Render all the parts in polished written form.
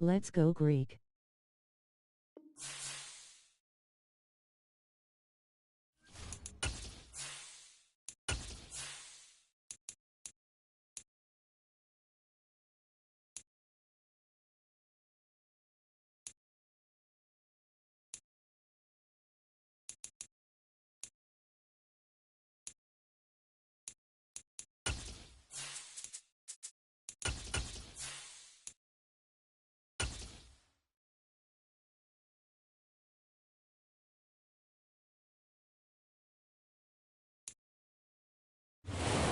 Let's go Greek.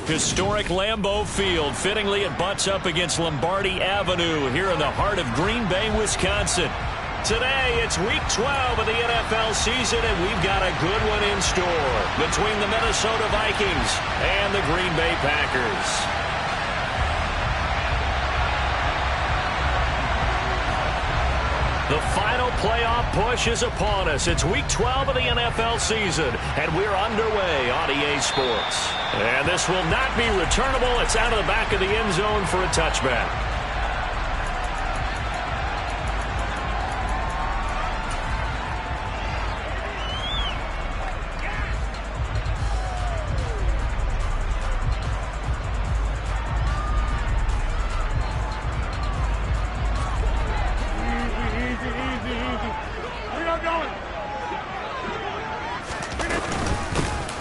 Historic Lambeau Field. Fittingly, it butts up against Lombardi Avenue here in the heart of Green Bay, Wisconsin. Today, it's Week 12 of the NFL season, and we've got a good one in store between the Minnesota Vikings and the Green Bay Packers. The final playoff push is upon us. It's Week 12 of the NFL season, and we're underway on EA Sports. And this will not be returnable. It's out of the back of the end zone for a touchback.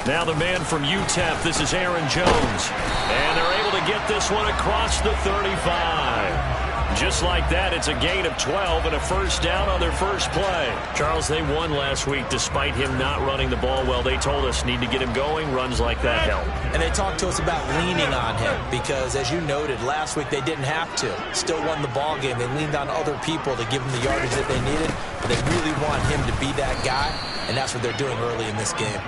Now the man from UTEP, this is Aaron Jones. And they're able to get this one across the 35. Just like that, it's a gain of 12 and a first down on their first play. Charles, they won last week despite him not running the ball well. They told us need to get him going. Runs like that help. And they talked to us about leaning on him because, as you noted, last week they didn't have to. Still won the ball game. They leaned on other people to give them the yardage that they needed. But they really want him to be that guy, and that's what they're doing early in this game.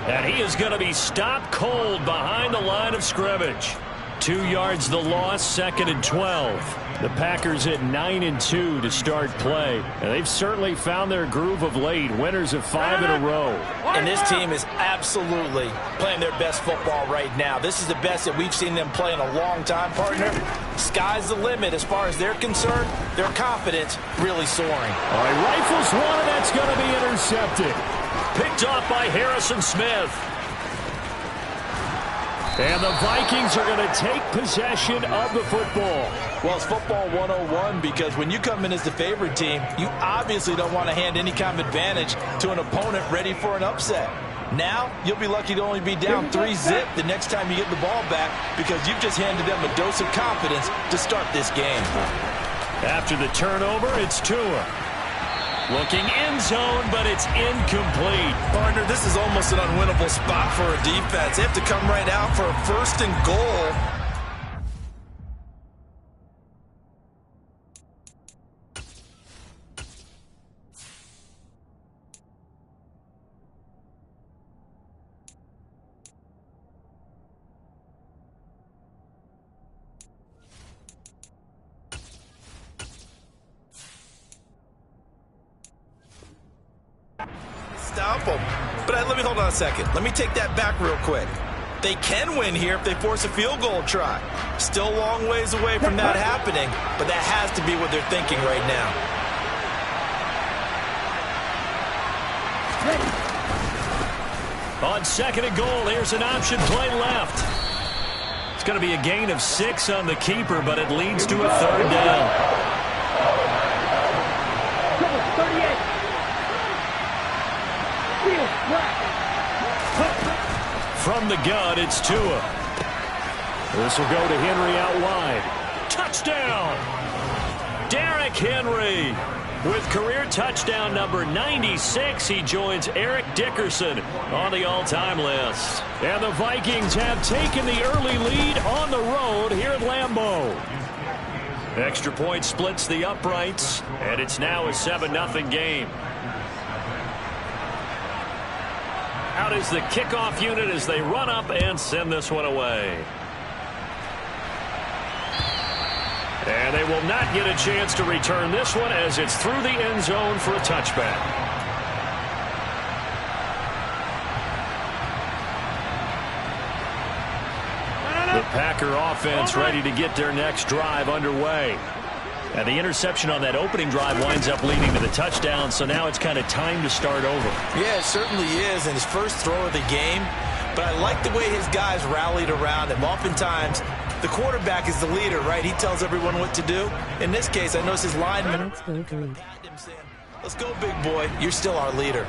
And he is going to be stopped cold behind the line of scrimmage. 2 yards the loss, 2nd and 12. The Packers at 9-2 to start play. And they've certainly found their groove of late. Winners of 5 in a row. And this team is absolutely playing their best football right now. This is the best that we've seen them play in a long time, partner. Sky's the limit as far as they're concerned. Their confidence really soaring. All right, rifles one, and that's going to be intercepted. Picked off by Harrison Smith. And the Vikings are going to take possession of the football. Well, it's football 101 because when you come in as the favorite team, you obviously don't want to hand any kind of advantage to an opponent ready for an upset. Now, you'll be lucky to only be down 3-zip the next time you get the ball back because you've just handed them a dose of confidence to start this game. After the turnover, it's Tua. Looking end zone, but it's incomplete. Partner, this is almost an unwinnable spot for a defense. They have to come right out for a 1st and goal. Stop them. But let me hold on a second. Let me take that back real quick. They can win here if they force a field goal try. Still a long ways away from that happening, but that has to be what they're thinking right now. On 2nd and goal, here's an option play left. It's going to be a gain of 6 on the keeper, but it leads to a 3rd down. From the gun, it's Tua. This will go to Henry out wide. Touchdown! Derrick Henry with career touchdown number 96. He joins Eric Dickerson on the all-time list. And the Vikings have taken the early lead on the road here at Lambeau. Extra point splits the uprights, and it's now a 7-0 game. Out is the kickoff unit as they run up and send this one away. And they will not get a chance to return this one as it's through the end zone for a touchback. The Packer offense ready to get their next drive underway. And the interception on that opening drive winds up leading to the touchdown, so now it's kind of time to start over. Yeah, it certainly is, and his first throw of the game. But I like the way his guys rallied around him. Oftentimes, the quarterback is the leader, right? He tells everyone what to do. In this case, I notice his lineman. Let's go, big boy. You're still our leader.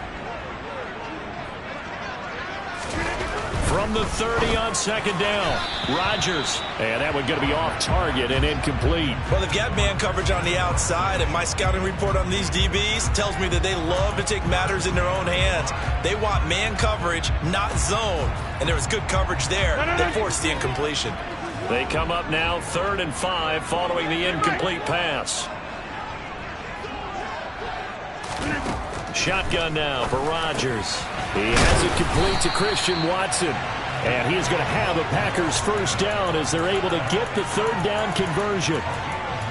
From the 30 on second down, Rodgers. And that one going to be off target and incomplete. Well, they've got man coverage on the outside, and my scouting report on these DBs tells me that they love to take matters in their own hands. They want man coverage, not zone. And there was good coverage there that forced the incompletion. They come up now 3rd and 5 following the incomplete pass. Shotgun now for Rodgers. He has it complete to Christian Watson. And he is going to have a Packers first down as they're able to get the 3rd down conversion.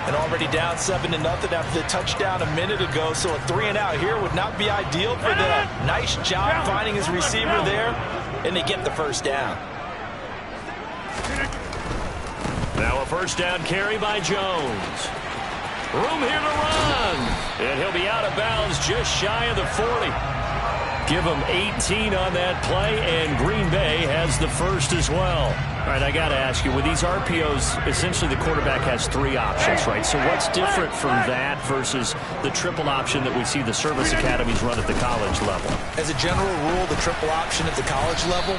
And already down 7-0 after the touchdown a minute ago, so a 3-and-out here would not be ideal for them. Nice job finding his receiver there, and they get the first down. Now a first down carry by Jones. Room here to run. And he'll be out of bounds just shy of the 40. Give him 18 on that play, and Green Bay has the first as well. All right, I got to ask you, with these RPOs, essentially the quarterback has 3 options, right? So what's different from that versus the triple option that we see the service academies run at the college level? As a general rule, the triple option at the college level,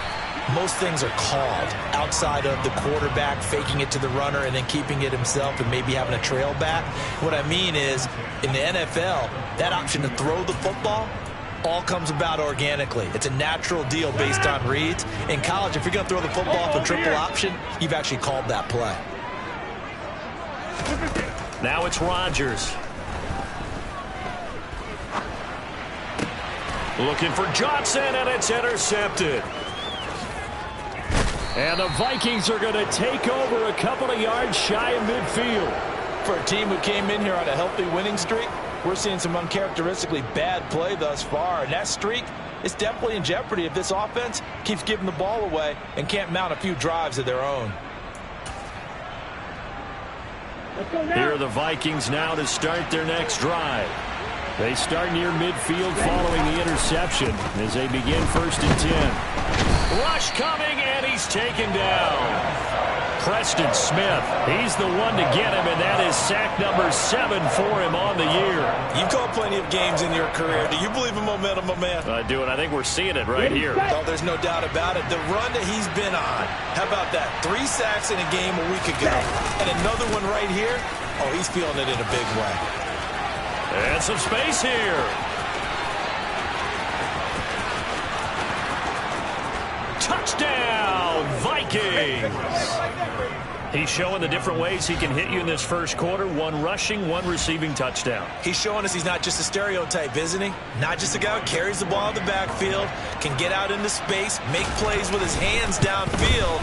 most things are called outside of the quarterback faking it to the runner and then keeping it himself and maybe having a trail back. What I mean is, in the NFL, that option to throw the football all comes about organically. It's a natural deal based on reads. In college, if you're going to throw the football for triple option, you've actually called that play. Now it's Rodgers. Looking for Johnson, and it's intercepted. And the Vikings are going to take over a couple of yards shy of midfield. For a team who came in here on a healthy winning streak, we're seeing some uncharacteristically bad play thus far. And that streak is definitely in jeopardy if this offense keeps giving the ball away and can't mount a few drives of their own. Here are the Vikings now to start their next drive. They start near midfield following the interception as they begin 1st and 10. Rush coming, and he's taken down. Preston Smith, he's the one to get him, and that is sack number 7 for him on the year. You've called plenty of games in your career. Do you believe in momentum, my man? I do, and I think we're seeing it right here. Oh, there's no doubt about it. The run that he's been on, how about that? 3 sacks in a game a week ago, and another one right here. Oh, he's feeling it in a big way. And some space here. Touchdown, Vikings. He's showing the different ways he can hit you in this first quarter. 1 rushing, 1 receiving touchdown. He's showing us he's not just a stereotype, isn't he? Not just a guy who carries the ball in the backfield, can get out into space, make plays with his hands downfield.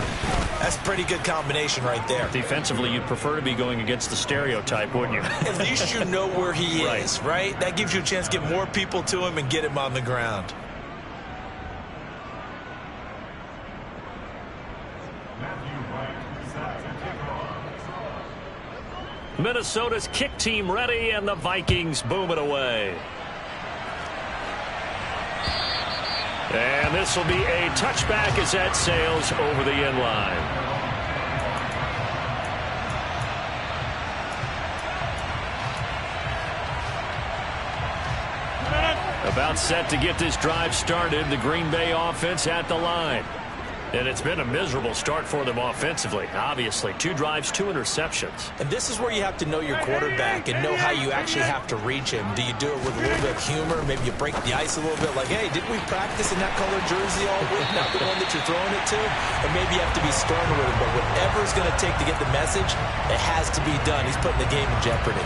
That's a pretty good combination right there. Defensively, you'd prefer to be going against the stereotype, wouldn't you? At least you know where he is, right? That gives you a chance to get more people to him and get him on the ground. Minnesota's kick team ready, and the Vikings boom it away. And this will be a touchback as that sails over the end line. About set to get this drive started. The Green Bay offense at the line. And it's been a miserable start for them offensively, obviously. 2 drives, 2 interceptions. And this is where you have to know your quarterback and know how you actually have to reach him. Do you do it with a little bit of humor? Maybe you break the ice a little bit, like, hey, didn't we practice in that colored jersey all week? Not the one that you're throwing it to? Or maybe you have to be stern with him. But whatever it's going to take to get the message, it has to be done. He's putting the game in jeopardy.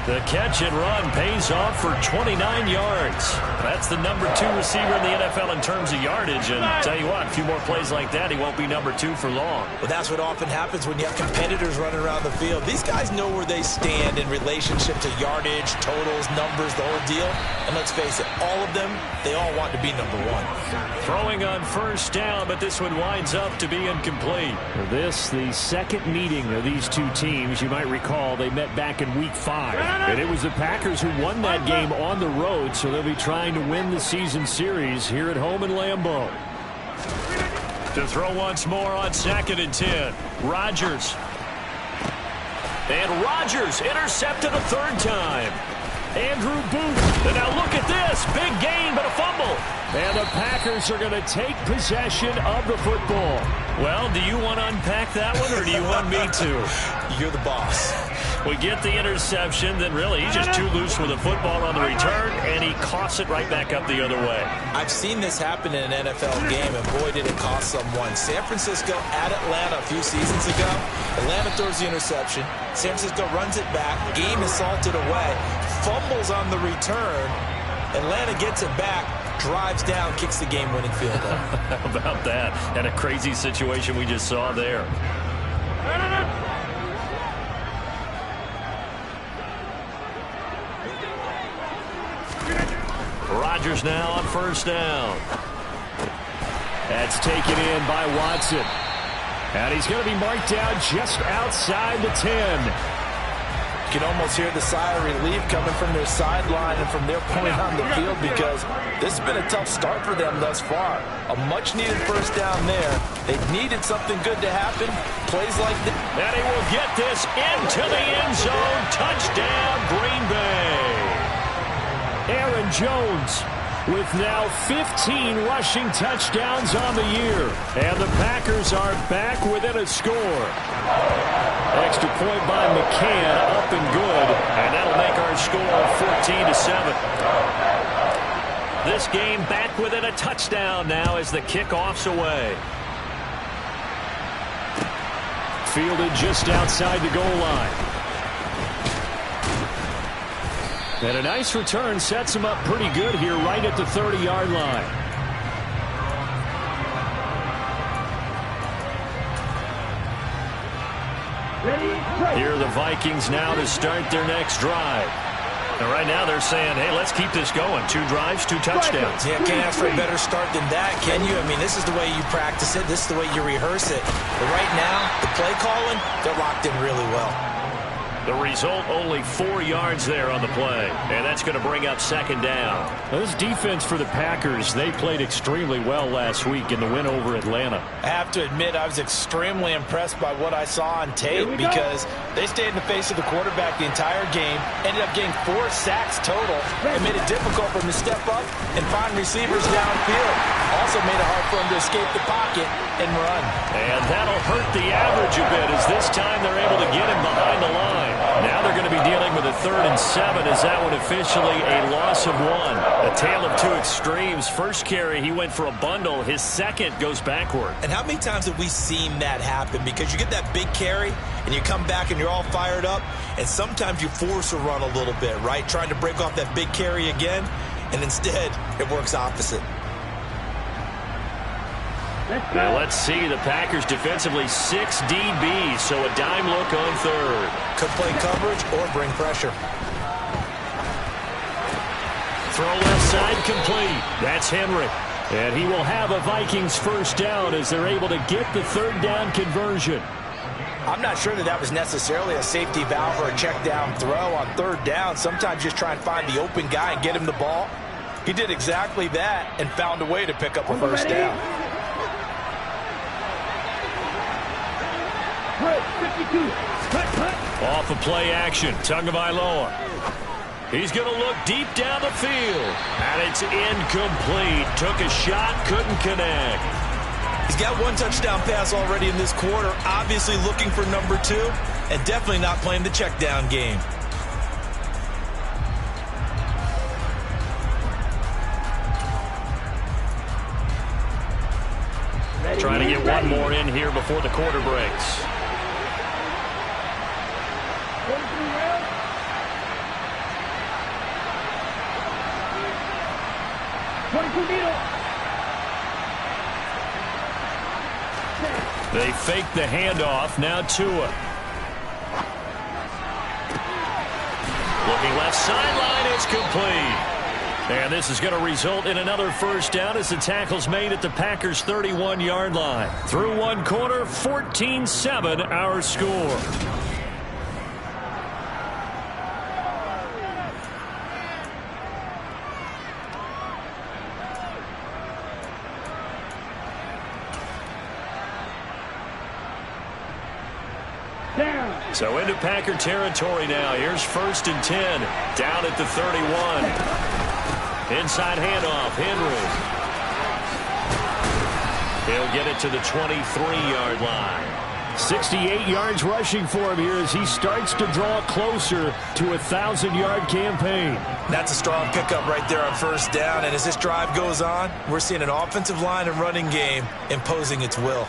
The catch and run pays off for 29 yards. That's the number 2 receiver in the NFL in terms of yardage. And tell you what, a few more plays like that, he won't be number 2 for long. Well, that's what often happens when you have competitors running around the field. These guys know where they stand in relationship to yardage, totals, numbers, the whole deal. And let's face it, all of them, they all want to be number 1. Throwing on first down, but this one winds up to be incomplete. This, the second meeting of these two teams. You might recall they met back in Week 5. And it was the Packers who won that game on the road, so they'll be trying to win the season series here at home in Lambeau. To throw once more on 2nd and 10. Rodgers. And Rodgers intercepted a third time. Andrew Booth. And now look at this. Big gain, but a fumble. And the Packers are going to take possession of the football. Well, do you want to unpack that one, or do you want me to? You're the boss. We get the interception, then really he's just too loose with the football on the return, and he coughs it right back up the other way. I've seen this happen in an NFL game, and boy, did it cost someone. San Francisco at Atlanta a few seasons ago. Atlanta throws the interception. San Francisco runs it back. Game is salted away. Fumbles on the return. Atlanta gets it back. Drives down, kicks the game-winning field goal. How about that? And a crazy situation we just saw there. Rodgers now on first down. That's taken in by Watson. And he's going to be marked down just outside the 10. You can almost hear the sigh of relief coming from their sideline and from their point on the field, because this has been a tough start for them thus far. A much-needed first down there. They needed something good to happen. Plays like this. And he will get this into the end zone. Touchdown, Green Bay. Aaron Jones with now 15 rushing touchdowns on the year. And the Packers are back within a score. Extra point by McCann, up and good. And that'll make our score 14-7. This game back within a touchdown now as the kickoff's away. Fielded just outside the goal line. And a nice return sets him up pretty good here right at the 30-yard line. Here are the Vikings now to start their next drive. And right now they're saying, hey, let's keep this going. 2 drives, 2 touchdowns. Yeah, can't ask for a better start than that, can you? I mean, this is the way you practice it. This is the way you rehearse it. But right now, the play calling, they're locked in really well. The result, only 4 yards there on the play. And that's going to bring up 2nd down. Now, this defense for the Packers, they played extremely well last week in the win over Atlanta. I have to admit, I was extremely impressed by what I saw on tape, because they stayed in the face of the quarterback the entire game, ended up getting 4 sacks total, and made it difficult for him to step up and find receivers downfield. Also made it hard for him to escape the pocket and run. And that'll hurt the average a bit, as this time they're able to get him behind the line. Now they're going to be dealing with a 3rd and 7 as that one officially a loss of 1. A tale of 2 extremes. First carry, he went for a bundle. His second goes backward. And how many times have we seen that happen? Because you get that big carry, and you come back and you're all fired up, and sometimes you force a run a little bit, right? Trying to break off that big carry again, and instead it works opposite. Now let's see, the Packers defensively 6 DBs, so a dime look on 3rd. Could play coverage or bring pressure. Throw left side complete. That's Henry. And he will have a Vikings first down as they're able to get the 3rd down conversion. I'm not sure that was necessarily a safety valve or a check down throw on 3rd down. Sometimes just try and find the open guy and get him the ball. He did exactly that and found a way to pick up a first down. Off of play action, Tagovailoa. He's going to look deep down the field. And it's incomplete. Took a shot, couldn't connect. He's got 1 touchdown pass already in this quarter. Obviously looking for number 2. And definitely not playing the check down game. Trying to get one more in here before the quarter breaks. They fake the handoff. Now Tua. Looking left sideline. It's complete. And this is going to result in another first down as the tackle's made at the Packers' 31-yard line. Through one quarter, 14-7 our score. So into Packer territory now. Here's 1st and 10. Down at the 31. Inside handoff. Henry. He'll get it to the 23-yard line. 68 yards rushing for him here as he starts to draw closer to a 1,000-yard campaign. That's a strong pickup right there on first down. And as this drive goes on, we're seeing an offensive line and running game imposing its will.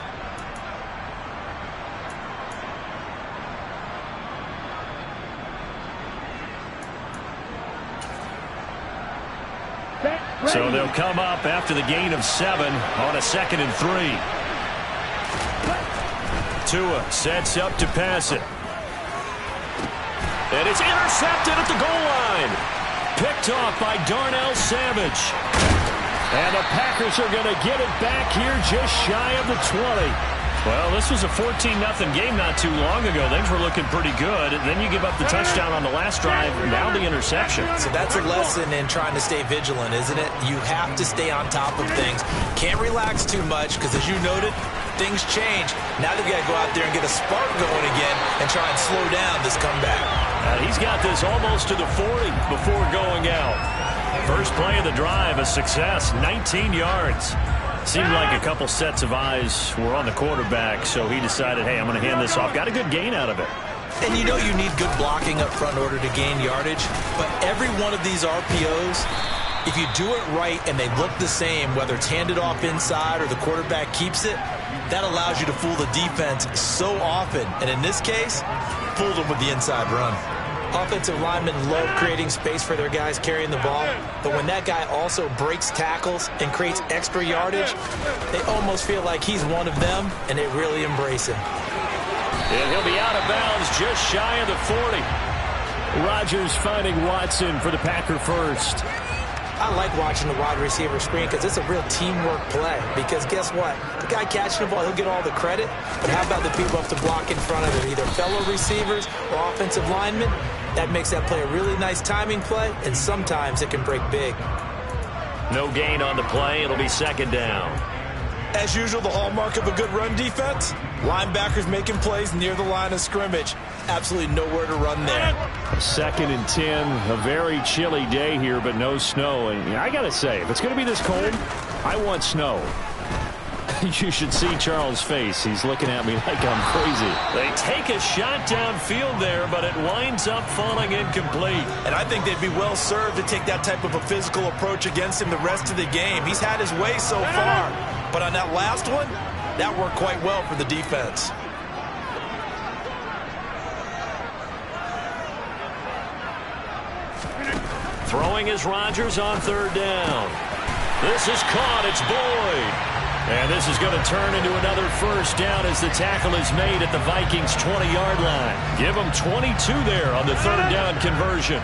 So they'll come up after the gain of 7 on a 2nd and 3. Tua sets up to pass it. And it's intercepted at the goal line. Picked off by Darnell Savage. And the Packers are going to get it back here just shy of the 20. Well, this was a 14-0 game not too long ago. Things were looking pretty good. Then you give up the touchdown on the last drive. Now the interception. So that's a lesson in trying to stay vigilant, isn't it? You have to stay on top of things. Can't relax too much because, as you noted, things change. Now they've got to go out there and get a spark going again and try and slow down this comeback. He's got this almost to the 40 before going out. First play of the drive, a success, 19 yards. Seemed like a couple sets of eyes were on the quarterback, so he decided, hey, I'm going to hand this off. Got a good gain out of it. And you know you need good blocking up front in order to gain yardage, but every one of these RPOs, if you do it right and they look the same, whether it's handed off inside or the quarterback keeps it, that allows you to fool the defense so often. And in this case, fooled them with the inside run. Offensive linemen love creating space for their guys carrying the ball, but when that guy also breaks tackles and creates extra yardage, they almost feel like he's one of them, and they really embrace him. And he'll be out of bounds just shy of the 40. Rodgers finding Watson for the Packer first. I like watching the wide receiver screen because it's a real teamwork play. Because guess what? The guy catching the ball, he'll get all the credit. But how about the people up to block in front of him, either fellow receivers or offensive linemen? That makes that play a really nice timing play, and sometimes it can break big. No gain on the play. It'll be 2nd down. As usual, the hallmark of a good run defense, linebackers making plays near the line of scrimmage. Absolutely nowhere to run there. 2nd and 10, a very chilly day here, but no snow. And I got to say, if it's going to be this cold, I want snow. You should see Charles' face. He's looking at me like I'm crazy. They take a shot downfield there, but it winds up falling incomplete. And I think they'd be well served to take that type of a physical approach against him the rest of the game. He's had his way so far. But on that last one, that worked quite well for the defense. Throwing is Rodgers on 3rd down. This is caught. It's Boyd. And this is going to turn into another first down as the tackle is made at the Vikings' 20-yard line. Give them 22 there on the 3rd down conversion.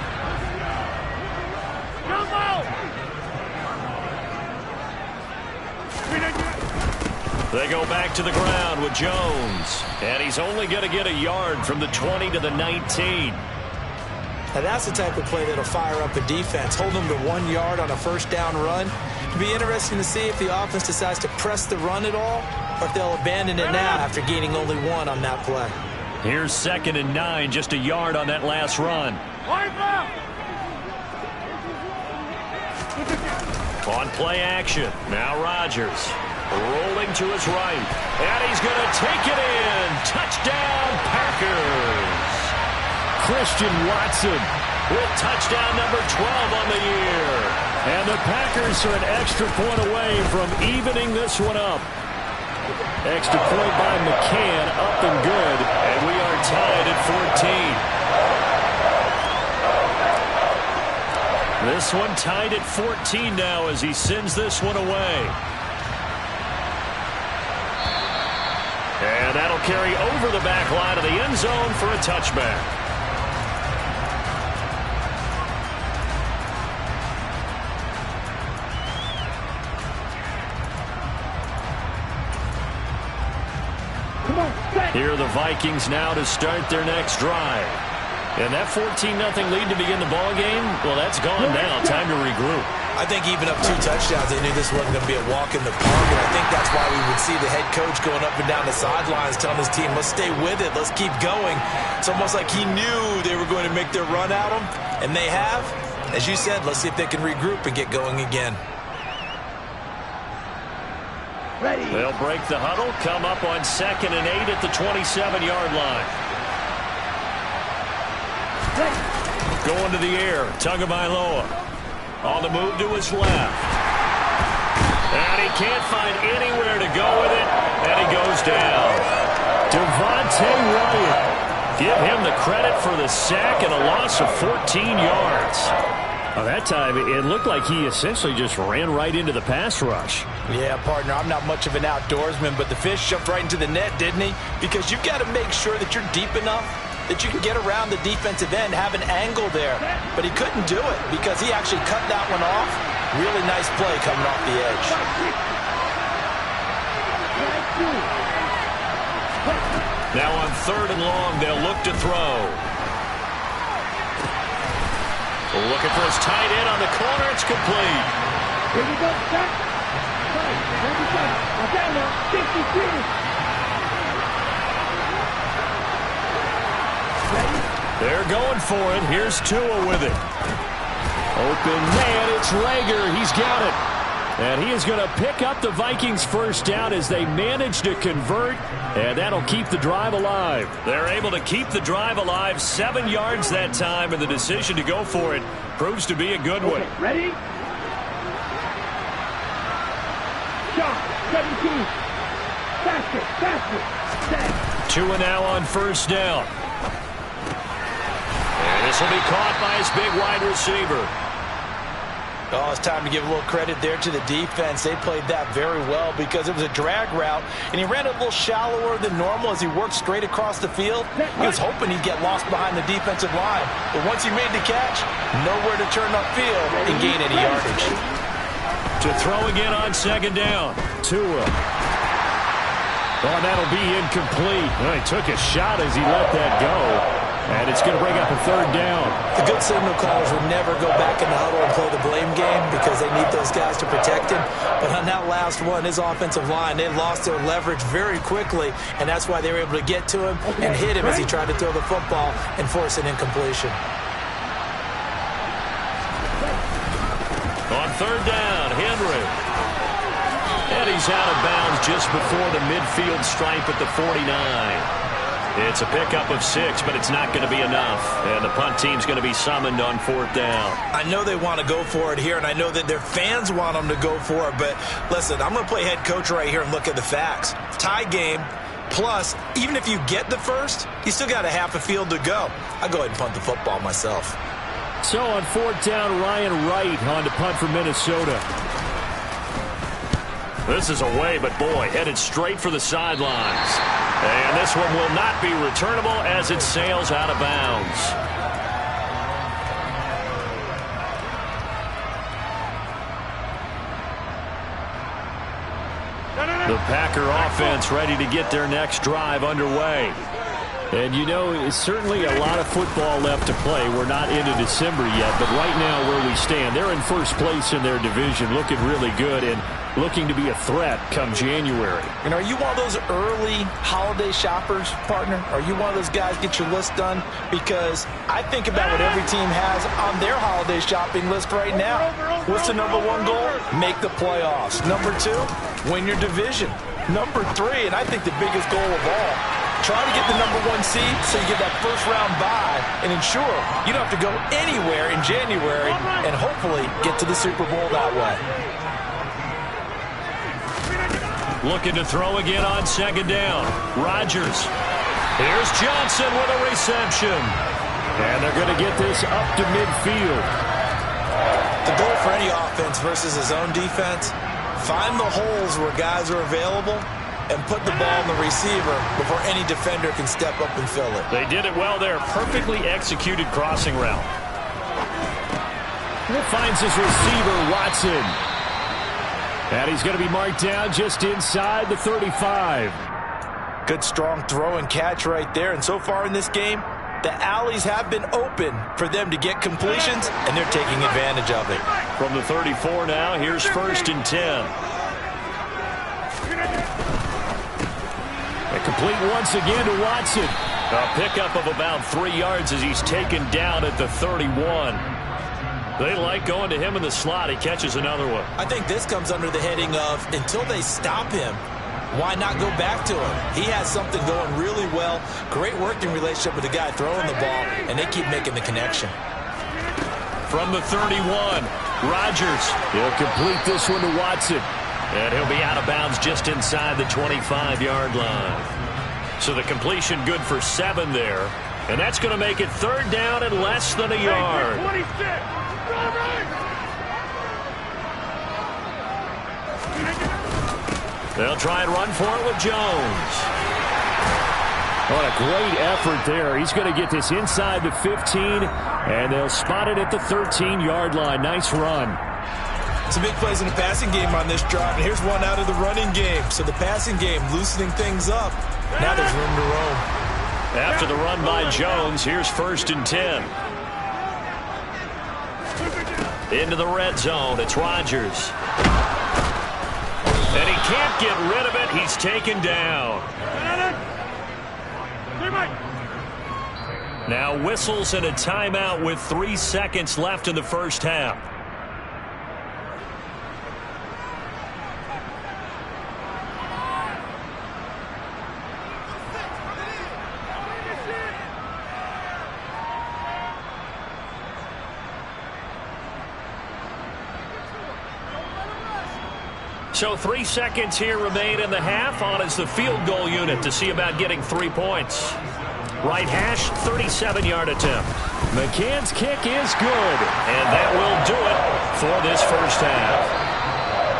They go back to the ground with Jones. And he's only going to get a yard from the 20 to the 19. Now that's the type of play that'll fire up a defense. Hold them to 1 yard on a first down run. It'll be interesting to see if the offense decides to press the run at all or if they'll abandon it now after gaining only 1 on that play. Here's 2nd and 9, just a yard on that last run. On play action, now Rodgers rolling to his right. And he's going to take it in. Touchdown, Packers. Christian Watson with touchdown number 12 on the year. And the Packers are an extra point away from evening this one up. Extra point by McCann, up and good. And we are tied at 14. This one tied at 14 now as he sends this one away. And that'll carry over the back line of the end zone for a touchback. Here are the Vikings now to start their next drive. And that 14-0 lead to begin the ball game, well, that's gone now. Time to regroup. I think even up 2 touchdowns, they knew this wasn't going to be a walk in the park, and I think that's why we would see the head coach going up and down the sidelines telling his team, let's stay with it, let's keep going. It's almost like he knew they were going to make their run at him, and they have. As you said, let's see if they can regroup and get going again. Ready. They'll break the huddle, come up on 2nd and 8 at the 27-yard line. Going to the air, Tagovailoa. On the move to his left. And he can't find anywhere to go with it, and he goes down. Devontae Wyatt. Give him the credit for the sack and a loss of 14 yards. Well, that time, it looked like he essentially just ran right into the pass rush. Yeah, partner, I'm not much of an outdoorsman, but the fish jumped right into the net, didn't he? Because you've got to make sure that you're deep enough that you can get around the defensive end, have an angle there. But he couldn't do it because he actually cut that one off. Really nice play coming off the edge. Now on 3rd and long, they'll look to throw. Looking for his tight end on the corner. It's complete. Here we go, Jack. Here we go. Now, 53. They're going for it. Here's Tua with it. Open man, it's Rager. He's got it. And he is going to pick up the Vikings' first down as they manage to convert, and that'll keep the drive alive. They're able to keep the drive alive, 7 yards that time, and the decision to go for it proves to be a good one. Okay, ready? Shot, 17. Faster. Tua now on 1st down. And this will be caught by his big wide receiver. Oh, it's time to give a little credit there to the defense. They played that very well because it was a drag route, and he ran a little shallower than normal as he worked straight across the field. He was hoping he'd get lost behind the defensive line, but once he made the catch, nowhere to turn upfield and gain any yardage. To throw again on 2nd down. Tua. Oh, that'll be incomplete. Well, he took a shot as he let that go. And it's going to bring up a 3rd down. The good signal callers will never go back in the huddle and play the blame game because they need those guys to protect him. But on that last one, his offensive line, they lost their leverage very quickly, and that's why they were able to get to him and hit him as he tried to throw the football and force an incompletion. On 3rd down, Henry. And he's out of bounds just before the midfield stripe at the 49. It's a pickup of 6, but it's not going to be enough. And the punt team's going to be summoned on 4th down. I know they want to go for it here, and I know that their fans want them to go for it. But listen, I'm going to play head coach right here and look at the facts. Tie game, plus, even if you get the first, you still got a half a field to go. I'll go ahead and punt the football myself. So on 4th down, Ryan Wright on to punt for Minnesota. This is away, but boy, headed straight for the sidelines. And this one will not be returnable as it sails out of bounds. The Packer offense ready to get their next drive underway. And, you know, it's certainly a lot of football left to play. We're not into December yet, but right now where we stand, they're in first place in their division, looking really good and looking to be a threat come January. And are you one of those early holiday shoppers, partner? Are you one of those guys get your list done? Because I think about what every team has on their holiday shopping list right now. What's the number 1 goal? Make the playoffs. Number 2, win your division. Number 3, and I think the biggest goal of all, try to get the number 1 seed so you get that first-round bye and ensure you don't have to go anywhere in January and hopefully get to the Super Bowl that way. Looking to throw again on 2nd down. Rodgers. Here's Johnson with a reception. And they're going to get this up to midfield. for any offense versus his own defense, find the holes where guys are available and put the ball in the receiver before any defender can step up and fill it. They did it well there. Perfectly executed crossing route. And it finds his receiver, Watson. And he's going to be marked down just inside the 35. Good strong throw and catch right there. And so far in this game, the alleys have been open for them to get completions, and they're taking advantage of it. From the 34 now, here's 1st and 10. And complete once again to Watson. A pickup of about 3 yards as he's taken down at the 31. They like going to him in the slot. He catches another one. I think this comes under the heading of until they stop him, why not go back to him? He has something going really well. Great working relationship with the guy throwing the ball, and they keep making the connection. From the 31, Rodgers. He'll complete this one to Watson. And he'll be out of bounds just inside the 25-yard line. So the completion good for 7 there. And that's going to make it 3rd down and less than a yard. 26. They'll try and run for it with Jones. What a great effort there. He's going to get this inside the 15, and they'll spot it at the 13-yard line. Nice run. Some big plays in the passing game on this drive, and here's one out of the running game. So the passing game loosening things up. Now there's room to roam. After the run by Jones, here's 1st and 10. Into the red zone, it's Rodgers. And he can't get rid of it. He's taken down. Now whistles and a timeout with 3 seconds left in the first half. So 3 seconds here remain in the half. On is the field goal unit to see about getting 3 points. Right hash, 37-yard attempt. McCann's kick is good. And that will do it for this first half.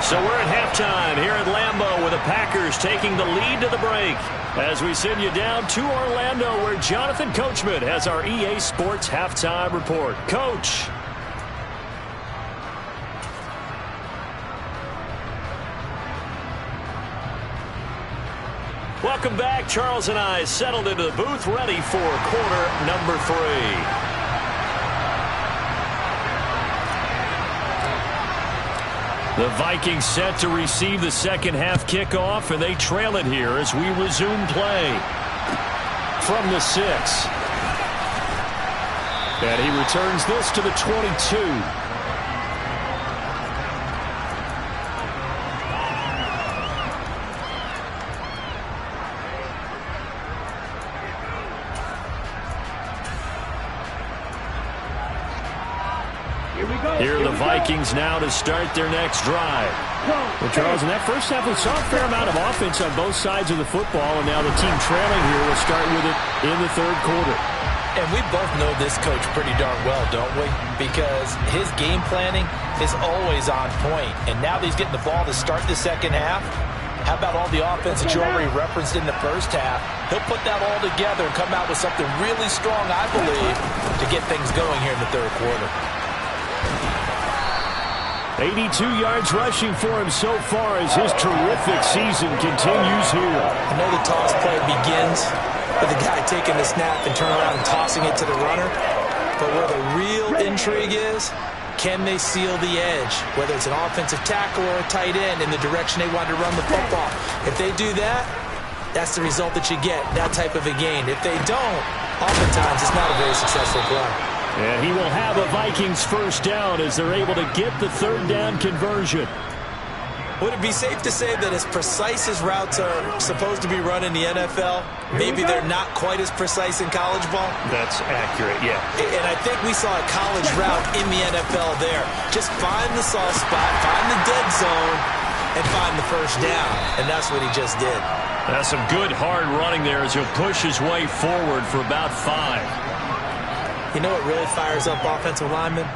So we're at halftime here at Lambeau with the Packers taking the lead to the break. As we send you down to Orlando where Jonathan Coachman has our EA Sports halftime report. Coach. Welcome back. Charles and I settled into the booth ready for quarter number 3. The Vikings set to receive the second half kickoff, and they trail it here as we resume play. From the 6. And he returns this to the 22. Here are the Vikings now to start their next drive. Well, Charles, in that first half, we saw a fair amount of offense on both sides of the football, and now the team trailing here will start with it in the 3rd quarter. And we both know this coach pretty darn well, don't we? Because his game planning is always on point. And now that he's getting the ball to start the second half, how about all the offense that you already referenced in the first half? He'll put that all together and come out with something really strong, I believe, to get things going here in the 3rd quarter. 82 yards rushing for him so far as his terrific season continues here. I know the toss play begins with the guy taking the snap and turning around and tossing it to the runner. But where the real intrigue is, can they seal the edge? Whether it's an offensive tackle or a tight end in the direction they want to run the football. If they do that, that's the result that you get, that type of a gain. If they don't, oftentimes it's not a very successful play. And he will have a Vikings first down as they're able to get the 3rd down conversion. Would it be safe to say that as precise as routes are supposed to be run in the NFL, maybe they're not quite as precise in college ball? That's accurate, yeah. And I think we saw a college route in the NFL there. Just find the soft spot, find the dead zone, and find the first down. And that's what he just did. That's some good hard running there as he'll push his way forward for about 5. You know what really fires up offensive linemen?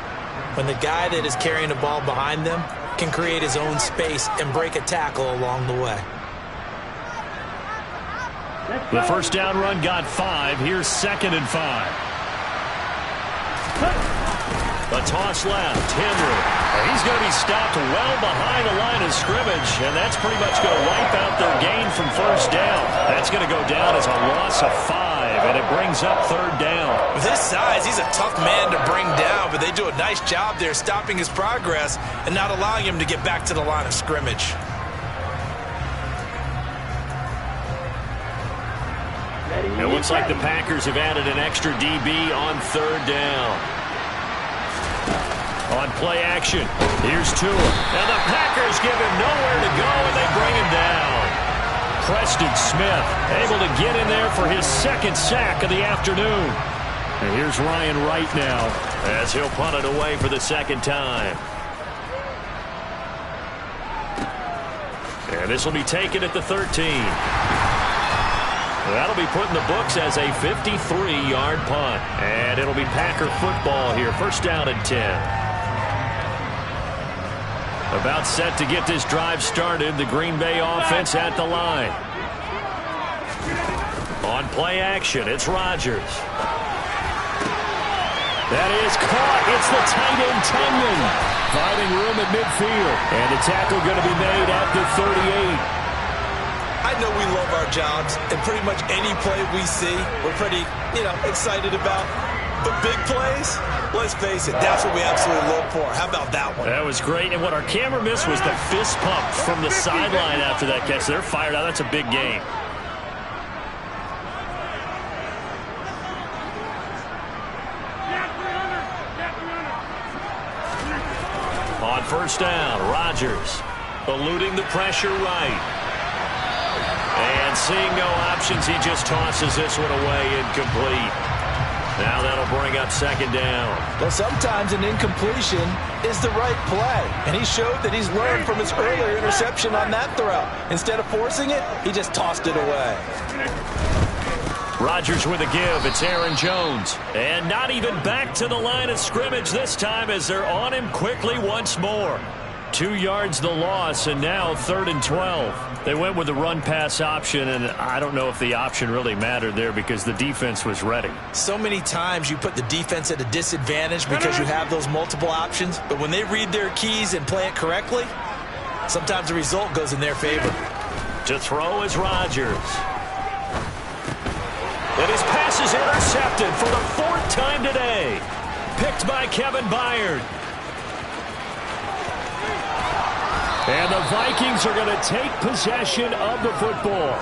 when the guy that is carrying the ball behind them can create his own space and break a tackle along the way. The first down run got 5. Here's 2nd and 5. A toss left. Henry. He's going to be stopped well behind the line of scrimmage, and that's pretty much going to wipe out their gain from first down. That's going to go down as a loss of 5, and it brings up 3rd down. With his size, he's a tough man to bring down, but they do a nice job there stopping his progress and not allowing him to get back to the line of scrimmage. It looks like the Packers have added an extra DB on 3rd down. On play action, here's Tua. And the Packers give him nowhere to go, and they bring him down. Preston Smith able to get in there for his 2nd sack of the afternoon. And here's Ryan Wright now as he'll punt it away for the 2nd time. And this will be taken at the 13. That'll be put in the books as a 53-yard punt. And it'll be Packer football here. First down and 10. About set to get this drive started. The Green Bay offense at the line. On play action, it's Rodgers. That is caught. It's the tight end, Tunyon. Finding room at midfield. And the tackle going to be made at the 38. I know we love our jobs, and pretty much any play we see, we're pretty, excited about. But big plays, let's face it, that's what we absolutely look for. How about that one? That was great, and what our camera missed was the fist pump from the sideline after that catch. They're fired out. That's a big game. On first down, Rodgers eluding the pressure right. And seeing no options, he just tosses this one away incomplete. Now that'll bring up 2nd down. Well, sometimes an incompletion is the right play. And he showed that he's learned from his earlier interception on that throw. Instead of forcing it, he just tossed it away. Rodgers with a give. It's Aaron Jones. And not even back to the line of scrimmage this time as they're on him quickly once more. 2 yards the loss, and now 3rd and 12. They went with the run-pass option, and I don't know if the option really mattered there because the defense was ready. So many times you put the defense at a disadvantage because you have those multiple options, but when they read their keys and play it correctly, sometimes the result goes in their favor. To throw is Rodgers. And his pass is intercepted for the 4th time today. Picked by Kevin Byard. And the Vikings are going to take possession of the football.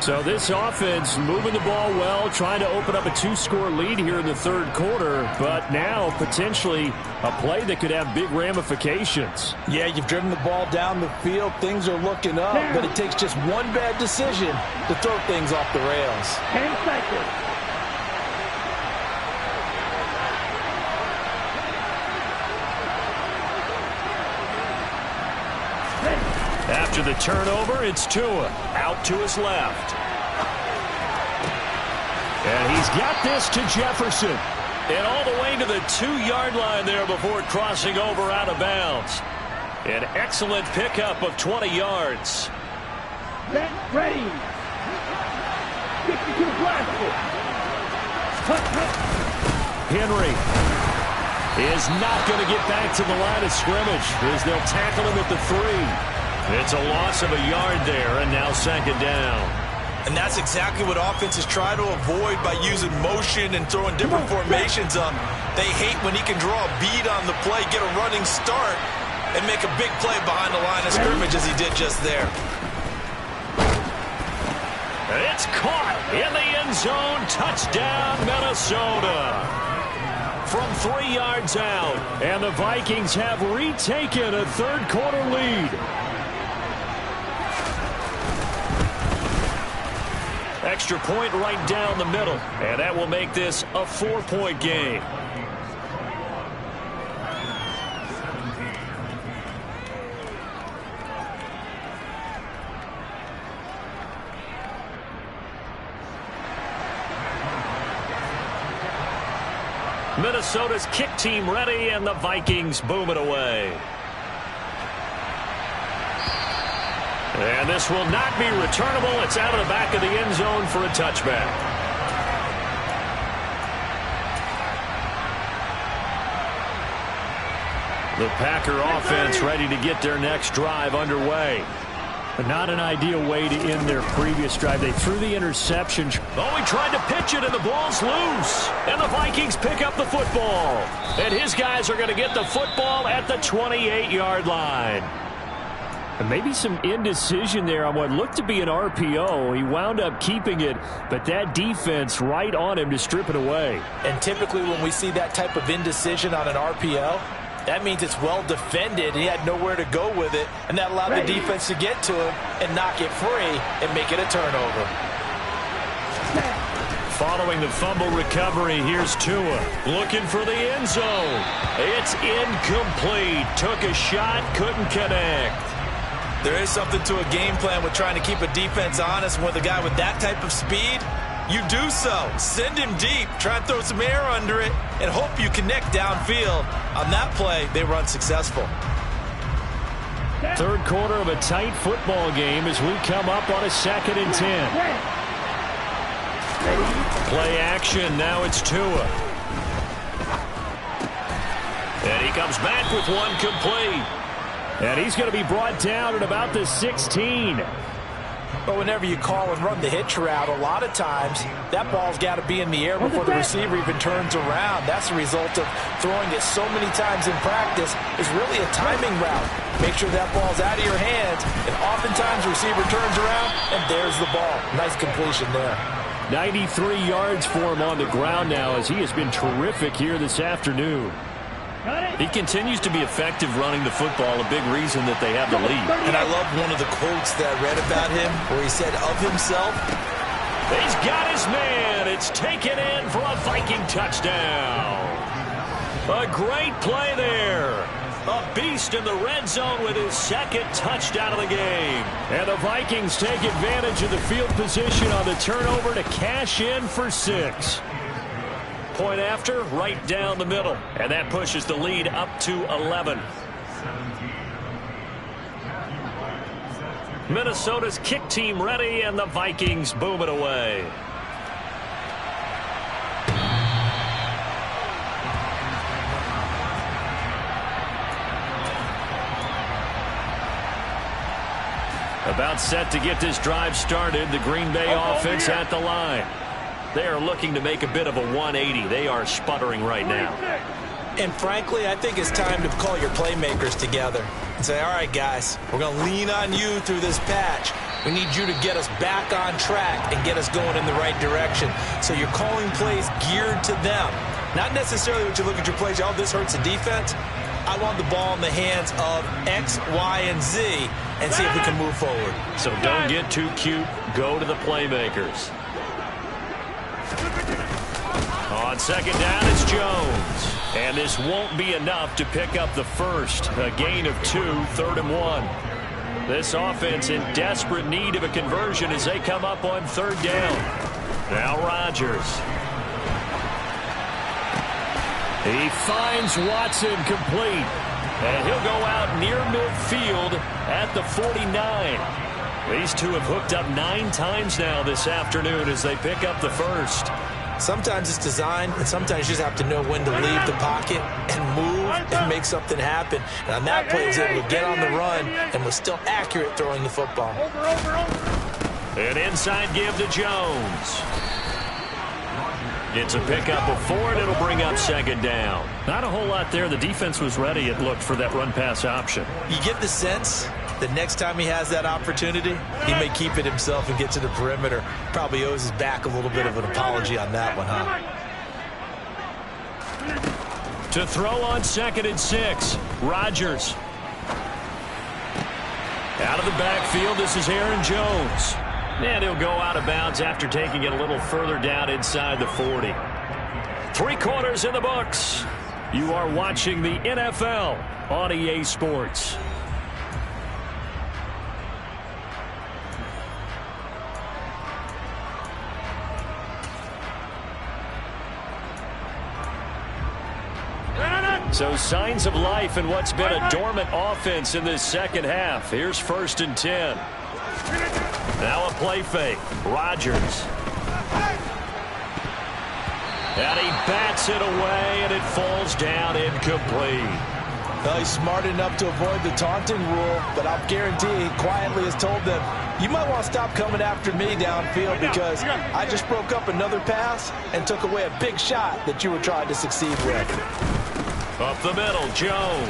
So this offense moving the ball well, trying to open up a 2-score lead here in the 3rd quarter. But now potentially a play that could have big ramifications. Yeah, you've driven the ball down the field. Things are looking up, but it takes just one bad decision to throw things off the rails. 10 seconds. After the turnover, it's Tua out to his left. And he's got this to Jefferson. And all the way to the 2-yard line there before crossing over out of bounds. An excellent pickup of 20 yards. Set, ready. 62 plastic. Henry is not going to get back to the line of scrimmage as they'll tackle him at the 3. It's a loss of a yard there, and now 2nd down. And that's exactly what offenses try to avoid by using motion and throwing different formations up. They hate when he can draw a bead on the play, get a running start, and make a big play behind the line of scrimmage as he did just there. It's caught in the end zone. Touchdown, Minnesota. From 3 yards out, and the Vikings have retaken a 3rd quarter lead. Extra point right down the middle, and that will make this a 4-point game. Minnesota's kick team ready, and the Vikings boom it away. And this will not be returnable. It's out of the back of the end zone for a touchback. The Packer offense ready to get their next drive underway. But not an ideal way to end their previous drive. They threw the interception. Oh, he tried to pitch it, and the ball's loose. And the Vikings pick up the football. And his guys are going to get the football at the 28-yard line. And maybe some indecision there on what looked to be an RPO. He wound up keeping it, but that defense right on him to strip it away. And typically when we see that type of indecision on an RPO, that means it's well defended. He had nowhere to go with it, and that allowed the defense to get to him and knock it free and make it a turnover. Following the fumble recovery, here's Tua looking for the end zone. It's incomplete. Took a shot, couldn't connect. There is something to a game plan with trying to keep a defense honest. With a guy with that type of speed, you do so. Send him deep, try and throw some air under it, and hope you connect downfield. On that play, they were unsuccessful. Third quarter of a tight football game as we come up on a 2nd and 10. Play action, now it's Tua. And he comes back with one complete. And he's going to be brought down at about the 16. But whenever you call and run the hitch route, a lot of times that ball's got to be in the air before the receiver even turns around. That's the result of throwing it so many times in practice. Is really a timing route. Make sure that ball's out of your hands, and oftentimes the receiver turns around, and there's the ball. Nice completion there. 93 yards for him on the ground now as he has been terrific here this afternoon. He continues to be effective running the football, a big reason that they have the lead. And I love one of the quotes that I read about him where he said of himself, he's got his man. It's taken in for a Viking touchdown. A great play there. A beast in the red zone with his 2nd touchdown of the game. And the Vikings take advantage of the field position on the turnover to cash in for 6. Point after, right down the middle. And that pushes the lead up to 11. Minnesota's kick team ready, and the Vikings boom it away. About set to get this drive started. The Green Bay offense at the line. They are looking to make a bit of a 180. They are sputtering right now. And frankly, I think it's time to call your playmakers together and say, all right, guys, we're going to lean on you through this patch. We need you to get us back on track and get us going in the right direction. So you're calling plays geared to them. Not necessarily what you look at your plays, oh, this hurts the defense. I want the ball in the hands of X, Y, and Z and see if we can move forward. So don't get too cute. Go to the playmakers. On 2nd down, it's Jones. And this won't be enough to pick up the first. A gain of 2, 3rd and 1. This offense in desperate need of a conversion as they come up on 3rd down. Now Rodgers. He finds Watson complete. And he'll go out near midfield at the 49. These two have hooked up 9 times now this afternoon as they pick up the first. Sometimes it's design, and sometimes you just have to know when to leave the pocket and move and make something happen. And on that play, he was able to get on the run and was still accurate throwing the football. An inside give to Jones. It's a pickup of 4, and it'll bring up 2nd down. Not a whole lot there. The defense was ready, it looked, for that run-pass option. You get the sense the next time he has that opportunity, he may keep it himself and get to the perimeter. Probably owes his back a little bit of an apology on that one, huh? To throw on 2nd and 6, Rodgers. Out of the backfield, this is Aaron Jones. And he'll go out of bounds after taking it a little further down inside the 40. 3 quarters in the books. You are watching the NFL on EA Sports. So signs of life in what's been a dormant offense in this second half. Here's 1st and 10. Now a play fake. Rodgers. And he bats it away, and it falls down incomplete. Well, he's smart enough to avoid the taunting rule, but I'll guarantee he quietly has told them, you might want to stop coming after me downfield because I just broke up another pass and took away a big shot that you were trying to succeed with. Up the middle, Jones.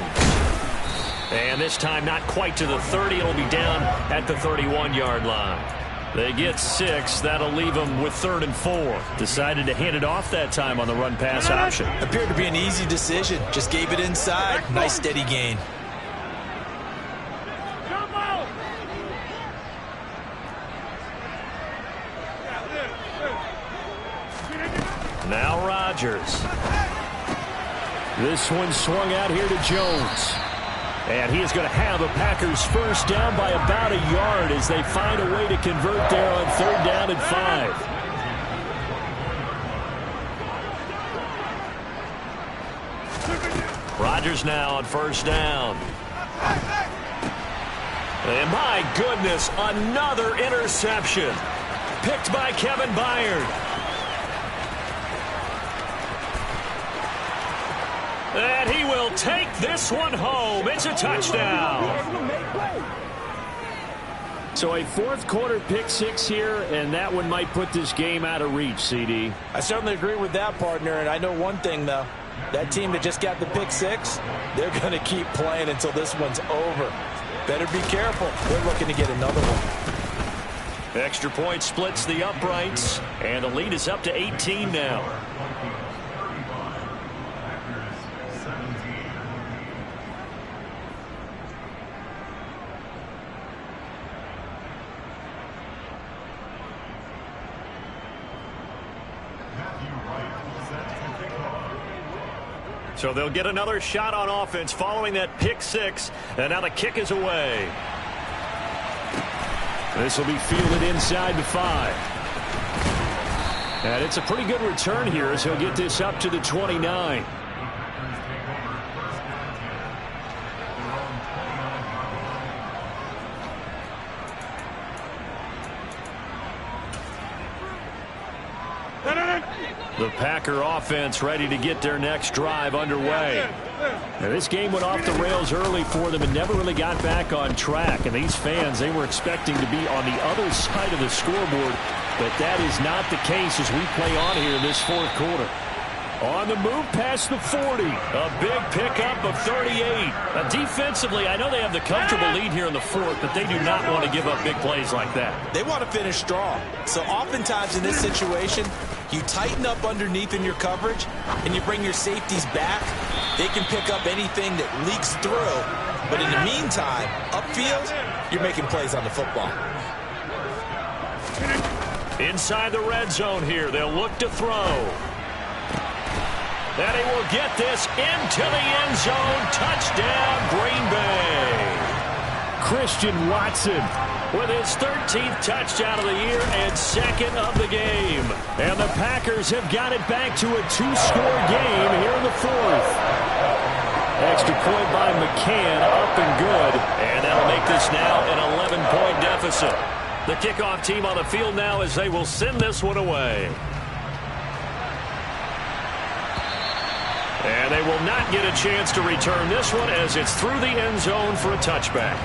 And this time not quite to the 30. It'll be down at the 31-yard line. They get 6. That'll leave them with 3rd and 4. Decided to hand it off that time on the run-pass option. Appeared to be an easy decision. Just gave it inside. Nice steady gain. Now Rodgers. This one swung out here to Jones. And he is going to have the Packers first down by about a yard as they find a way to convert there on 3rd down and 5. Rodgers now on 1st down. And my goodness, another interception. Picked by Kevin Byard. And he will take this one home. It's a touchdown. So a 4th quarter pick 6 here, and that one might put this game out of reach, CD. I certainly agree with that, partner, and I know one thing, though. That team that just got the pick 6, they're going to keep playing until this one's over. Better be careful. They're looking to get another one. Extra point splits the uprights, and the lead is up to 18 now. So they'll get another shot on offense following that pick 6. And now the kick is away. This will be fielded inside the 5. And it's a pretty good return here as he'll get this up to the 29. The Packer offense ready to get their next drive underway. Now, this game went off the rails early for them and never really got back on track. And these fans, they were expecting to be on the other side of the scoreboard, but that is not the case as we play on here in this 4th quarter. On the move past the 40. A big pickup of 38. Defensively, I know they have the comfortable lead here in the 4th, but they do not want to give up big plays like that. They want to finish strong. So oftentimes in this situation, you tighten up underneath in your coverage, and you bring your safeties back. They can pick up anything that leaks through. But in the meantime, upfield, you're making plays on the football. Inside the red zone here, they'll look to throw. And he will get this into the end zone. Touchdown, Green Bay. Christian Watson with his 13th touchdown of the year and 2nd of the game. And the Packers have got it back to a 2-score game here in the 4th. Extra point by McCann, up and good. And that'll make this now an 11-point deficit. The kickoff team on the field now as they will send this one away. And they will not get a chance to return this one as it's through the end zone for a touchback.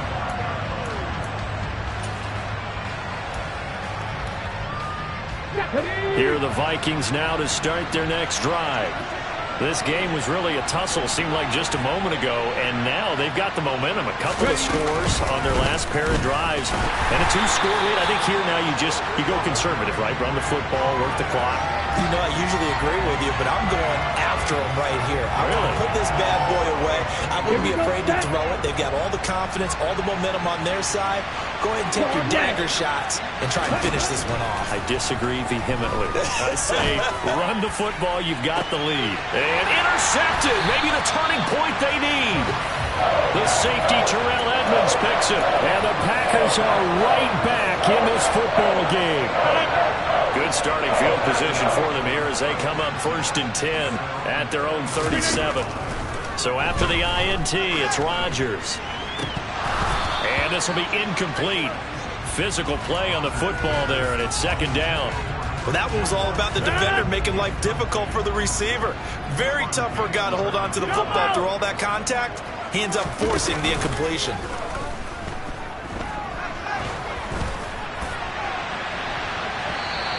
Here are the Vikings now to start their next drive. This game was really a tussle, seemed like just a moment ago, and now they've got the momentum. A couple of scores on their last pair of drives, and a 2-score lead. I think here now you go conservative, right? Run the football, work the clock. You know, I usually agree with you, but I'm going after them right here. I want to put this bad boy away. I wouldn't be afraid to throw it. They've got all the confidence, all the momentum on their side. Go ahead and take your dagger shots and try and finish this one off. I disagree vehemently. I say run the football. You've got the lead. And intercepted. Maybe the turning point they need. The safety, Terrell Edmonds, picks it. And the Packers are right back in this football game. Good starting field position for them here as they come up 1st and 10 at their own 37. So after the INT, it's Rodgers. And this will be incomplete. Physical play on the football there, and it's second down. Well, that one was all about the defender making life difficult for the receiver. Very tough for a guy to hold on to the football through all that contact. He ends up forcing the incompletion.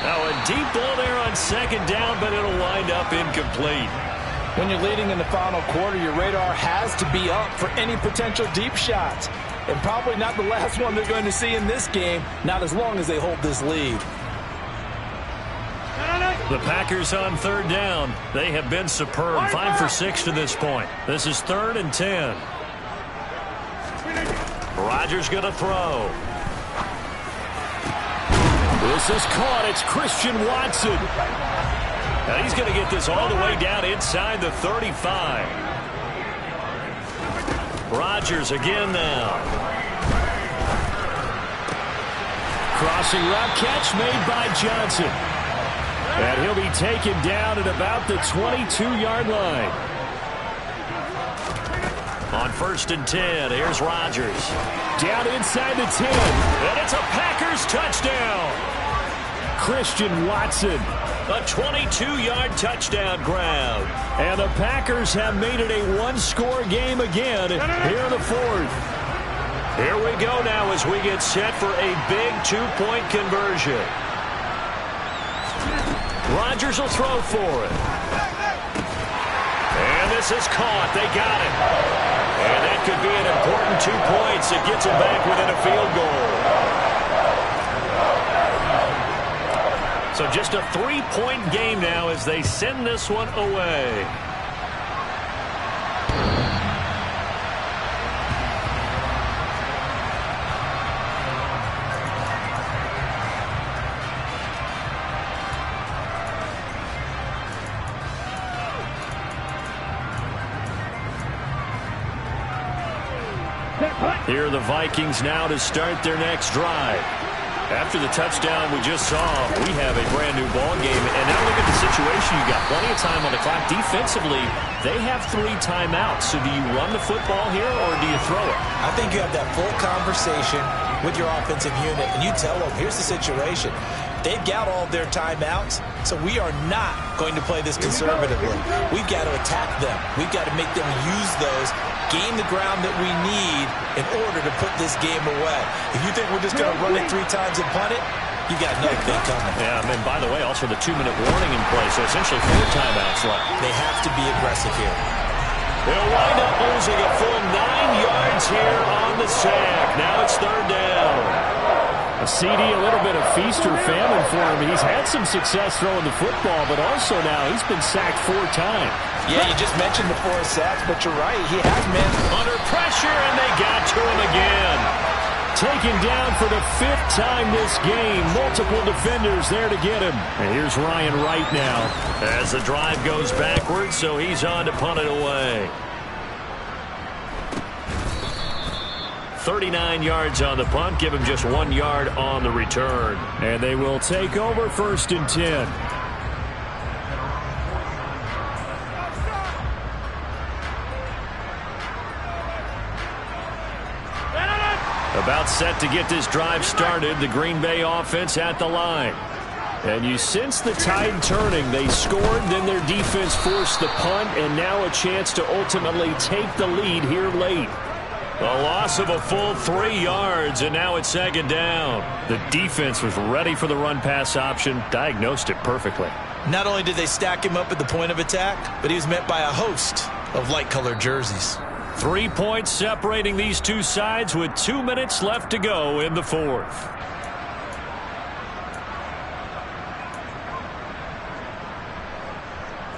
Now a deep ball there on second down, but it'll wind up incomplete. When you're leading in the final quarter, your radar has to be up for any potential deep shots. And probably not the last one they're going to see in this game, not as long as they hold this lead. The Packers on third down. They have been superb. 5 for 6 to this point. This is 3rd and 10. Rodgers going to throw. This is caught. It's Christian Watson. Now he's going to get this all the way down inside the 35. Rodgers again now. Crossing route catch made by Johnson. And he'll be taken down at about the 22-yard line. On 1st and 10, here's Rodgers. Down inside the 10. And it's a Packers touchdown. Christian Watson. A 22-yard touchdown grab. And the Packers have made it a one-score game again here in the 4th. Here we go now as we get set for a big two-point conversion. Rodgers will throw for it. And this is caught. They got it. And that could be an important 2 points. It gets them back within a field goal. So just a 3-point game now as they send this one away. Here are the Vikings now to start their next drive. After the touchdown we just saw, we have a brand new ball game. And now look at the situation. You got plenty of time on the clock. Defensively, they have 3 timeouts. So do you run the football here or do you throw it? I think you have that full conversation with your offensive unit, and you tell them, here's the situation. They've got all their timeouts, so we are not going to play this conservatively. We've got to attack them. We've got to make them use those, gain the ground that we need in order to put this game away. If you think we're just going to run it 3 times and punt it, you got another thing coming. Yeah, and by the way, also the 2-minute warning in play, so essentially 4 timeouts left. They have to be aggressive here. They'll wind up losing a full 9 yards here on the sack. Now it's 3rd down. A CD, a little bit of feast or famine for him. He's had some success throwing the football, but also now he's been sacked 4 times. Yeah, you just mentioned the 4 sacks, but you're right. He has been under pressure, and they got to him again. Taken down for the 5th time this game. Multiple defenders there to get him. And here's Ryan Wright now as the drive goes backwards, so he's on to punt it away. 39 yards on the punt. Give him just 1 yard on the return. And they will take over 1st and 10. About set to get this drive started. The Green Bay offense at the line. And you sense the tide turning. They scored, then their defense forced the punt, and now a chance to ultimately take the lead here late. A loss of a full 3 yards, and now it's 2nd down. The defense was ready for the run-pass option, diagnosed it perfectly. Not only did they stack him up at the point of attack, but he was met by a host of light-colored jerseys. 3 points separating these two sides with 2 minutes left to go in the 4th.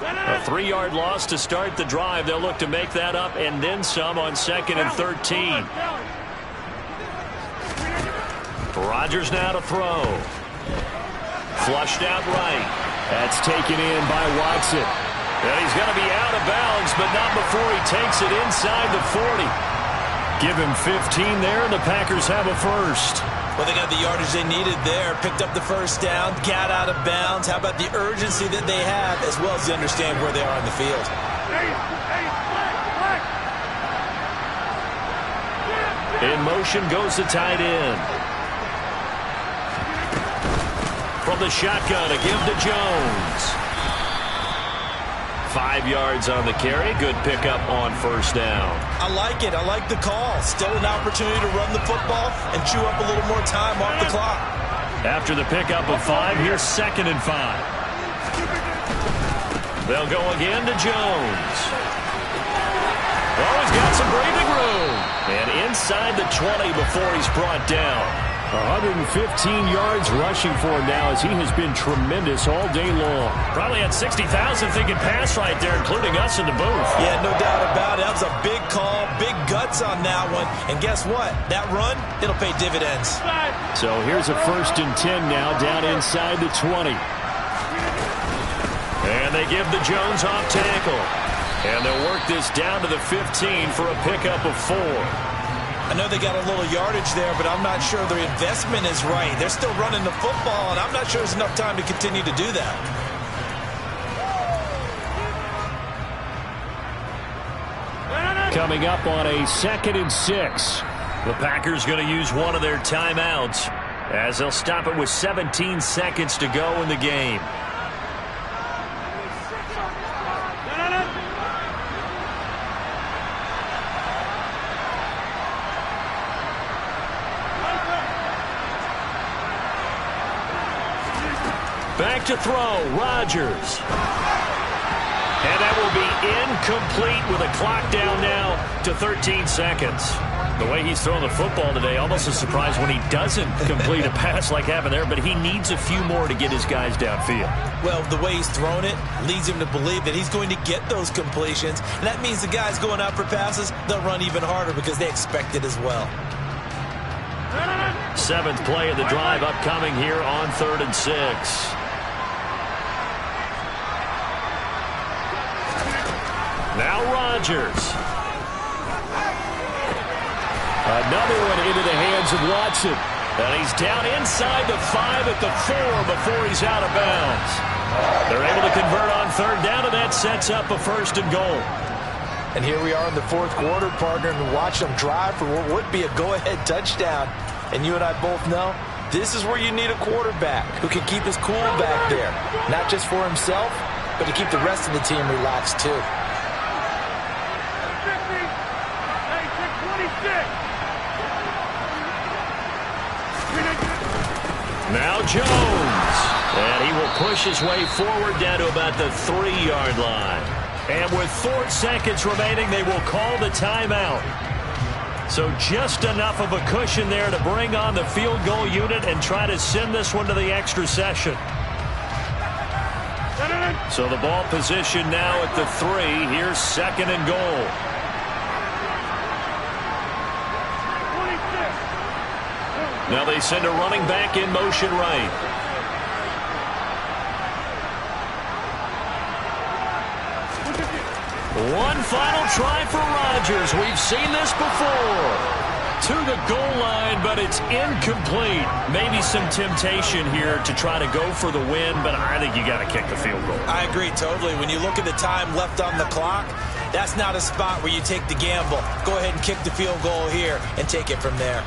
A 3-yard loss to start the drive. They'll look to make that up and then some on 2nd and 13. Rodgers now to throw. Flushed out right. That's taken in by Watson. And he's going to be out of bounds, but not before he takes it inside the 40. Give him 15 there, and the Packers have a first. Well, they got the yardage they needed there, picked up the first down, got out of bounds. How about the urgency that they have, as well as they understand where they are in the field? In motion goes the tight end. From the shotgun, a give to Jones. 5 yards on the carry. Good pickup on first down. I like it. I like the call. Still an opportunity to run the football and chew up a little more time off the clock. After the pickup of 5, here's 2nd and 5. They'll go again to Jones. Oh, he's got some breathing room. And inside the 20 before he's brought down. 115 yards rushing for him now as he has been tremendous all day long. Probably had 60,000 thinking pass right there, including us in the booth. Yeah, no doubt about it. That was a big call, big guts on that one. And guess what? That run, it'll pay dividends. So here's a 1st and 10 now down inside the 20. And they give the Jones off tackle. And they'll work this down to the 15 for a pickup of 4. I know they got a little yardage there, but I'm not sure their investment is right. They're still running the football, and I'm not sure there's enough time to continue to do that. Coming up on a 2nd and 6. The Packers going to use one of their timeouts as they'll stop it with 17 seconds to go in the game. Back to throw, Rodgers. And that will be incomplete with a clock down now to 13 seconds. The way he's throwing the football today, almost a surprise when he doesn't complete a pass like happened there, but he needs a few more to get his guys downfield. Well, the way he's thrown it leads him to believe that he's going to get those completions, and that means the guys going out for passes, they'll run even harder because they expect it as well. 7th play of the drive upcoming here on 3rd and 6. Now Rodgers. Another one into the hands of Watson. And he's down inside the 5 at the 4 before he's out of bounds. They're able to convert on 3rd down, and that sets up a 1st and goal. And here we are in the 4th quarter, partner, and watch them drive for what would be a go-ahead touchdown. And you and I both know this is where you need a quarterback who can keep his cool back there. Not just for himself, but to keep the rest of the team relaxed, too. Now Jones. And he will push his way forward down to about the 3-yard line. And with 4 seconds remaining, they will call the timeout. So just enough of a cushion there to bring on the field goal unit and try to send this one to the extra session. So the ball position now at the 3. Here's 2nd and goal. Now they send a running back in motion right. One final try for Rodgers. We've seen this before. To the goal line, but it's incomplete. Maybe some temptation here to try to go for the win, but I think you got to kick the field goal. I agree totally. When you look at the time left on the clock, that's not a spot where you take the gamble. Go ahead and kick the field goal here and take it from there.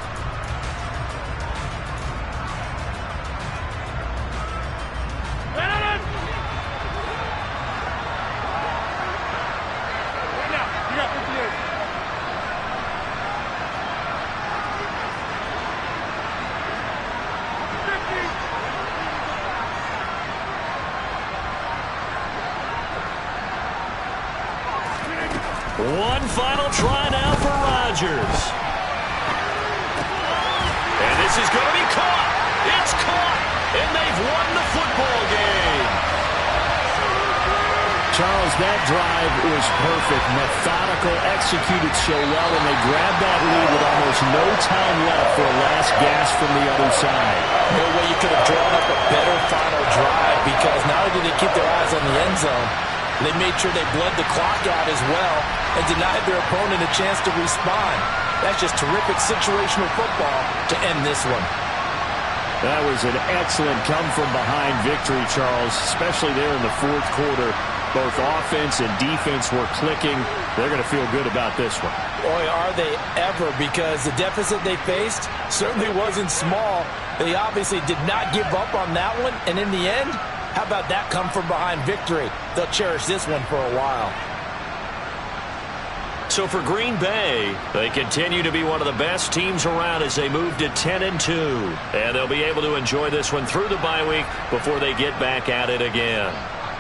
One final try now for Rodgers. And this is going to be caught. It's caught. And they've won the football game. Charles, that drive was perfect. Methodical, executed so well, and they grabbed that lead with almost no time left for a last gasp from the other side. No way you could have drawn up a better final drive, because not only did they keep their eyes on the end zone, they made sure they bled the clock out as well and denied their opponent a chance to respond. That's just terrific situational football to end this one. That was an excellent come-from-behind victory, Charles, especially there in the 4th quarter. Both offense and defense were clicking. They're going to feel good about this one. Boy, are they ever, because the deficit they faced certainly wasn't small. They obviously did not give up on that one, and in the end, how about that come from behind victory? They'll cherish this one for a while. So for Green Bay, they continue to be one of the best teams around as they move to 10-2. And they'll be able to enjoy this one through the bye week before they get back at it again.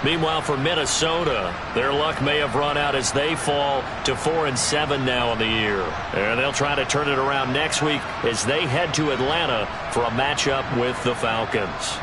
Meanwhile, for Minnesota, their luck may have run out as they fall to 4-7 now in the year. And they'll try to turn it around next week as they head to Atlanta for a matchup with the Falcons.